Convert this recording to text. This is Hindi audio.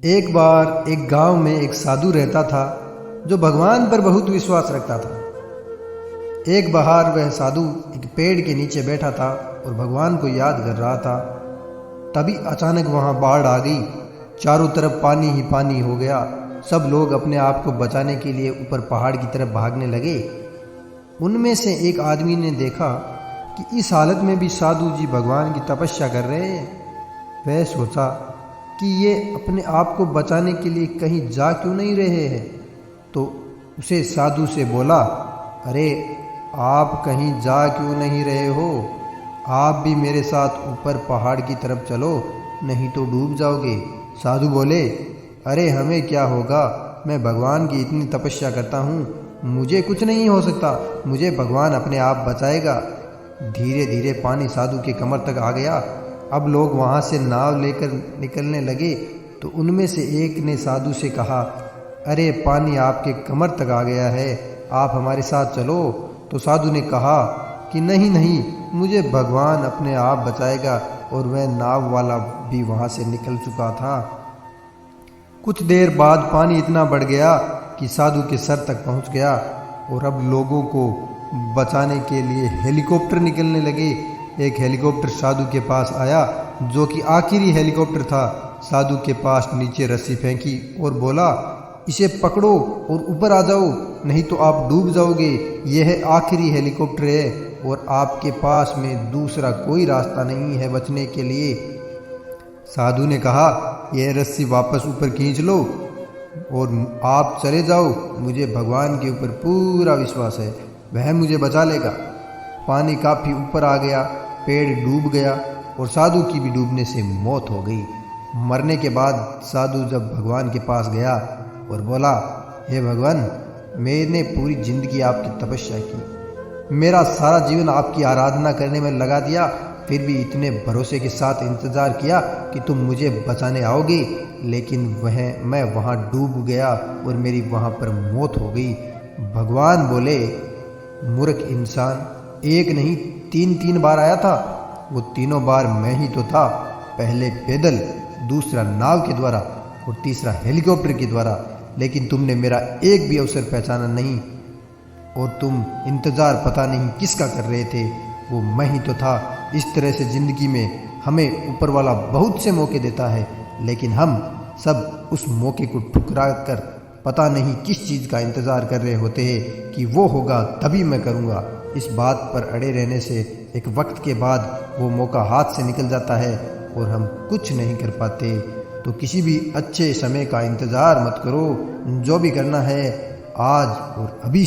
एक बार एक गांव में एक साधु रहता था जो भगवान पर बहुत विश्वास रखता था। एक बार वह साधु एक पेड़ के नीचे बैठा था और भगवान को याद कर रहा था। तभी अचानक वहां बाढ़ आ गई। चारों तरफ पानी ही पानी हो गया। सब लोग अपने आप को बचाने के लिए ऊपर पहाड़ की तरफ भागने लगे। उनमें से एक आदमी ने देखा कि इस हालत में भी साधु जी भगवान की तपस्या कर रहे हैं। वह सोचा कि ये अपने आप को बचाने के लिए कहीं जा क्यों नहीं रहे हैं। तो उसे साधु से बोला, अरे आप कहीं जा क्यों नहीं रहे हो? आप भी मेरे साथ ऊपर पहाड़ की तरफ चलो, नहीं तो डूब जाओगे। साधु बोले, अरे हमें क्या होगा, मैं भगवान की इतनी तपस्या करता हूँ, मुझे कुछ नहीं हो सकता, मुझे भगवान अपने आप बचाएगा। धीरे धीरे पानी साधु के कमर तक आ गया। अब लोग वहाँ से नाव लेकर निकलने लगे तो उनमें से एक ने साधु से कहा, अरे पानी आपके कमर तक आ गया है, आप हमारे साथ चलो। तो साधु ने कहा कि नहीं नहीं, मुझे भगवान अपने आप बचाएगा। और वह नाव वाला भी वहाँ से निकल चुका था। कुछ देर बाद पानी इतना बढ़ गया कि साधु के सर तक पहुँच गया और अब लोगों को बचाने के लिए हेलीकॉप्टर निकलने लगे। एक हेलीकॉप्टर साधु के पास आया, जो कि आखिरी हेलीकॉप्टर था। साधु के पास नीचे रस्सी फेंकी और बोला, इसे पकड़ो और ऊपर आ जाओ, नहीं तो आप डूब जाओगे। यह आखिरी हेलीकॉप्टर है और आपके पास में दूसरा कोई रास्ता नहीं है बचने के लिए। साधु ने कहा, यह रस्सी वापस ऊपर खींच लो और आप चले जाओ, मुझे भगवान के ऊपर पूरा विश्वास है, वह मुझे बचा लेगा। पानी काफ़ी ऊपर आ गया, पेड़ डूब गया और साधु की भी डूबने से मौत हो गई। मरने के बाद साधु जब भगवान के पास गया और बोला, हे भगवान, मैंने पूरी जिंदगी आपकी तपस्या की, मेरा सारा जीवन आपकी आराधना करने में लगा दिया, फिर भी इतने भरोसे के साथ इंतज़ार किया कि तुम मुझे बचाने आओगे, लेकिन मैं वहाँ डूब गया और मेरी वहाँ पर मौत हो गई। भगवान बोले, मूर्ख इंसान, एक नहीं तीन तीन बार आया था, वो तीनों बार मैं ही तो था। पहले पैदल, दूसरा नाव के द्वारा और तीसरा हेलीकॉप्टर के द्वारा, लेकिन तुमने मेरा एक भी अवसर पहचाना नहीं और तुम इंतज़ार पता नहीं किसका कर रहे थे, वो मैं ही तो था। इस तरह से ज़िंदगी में हमें ऊपर वाला बहुत से मौके देता है, लेकिन हम सब उस मौके को ठुकरा कर पता नहीं किस चीज़ का इंतज़ार कर रहे होते हैं कि वो होगा तभी मैं करूँगा। इस बात पर अड़े रहने से एक वक्त के बाद वो मौका हाथ से निकल जाता है और हम कुछ नहीं कर पाते। तो किसी भी अच्छे समय का इंतज़ार मत करो, जो भी करना है आज और अभी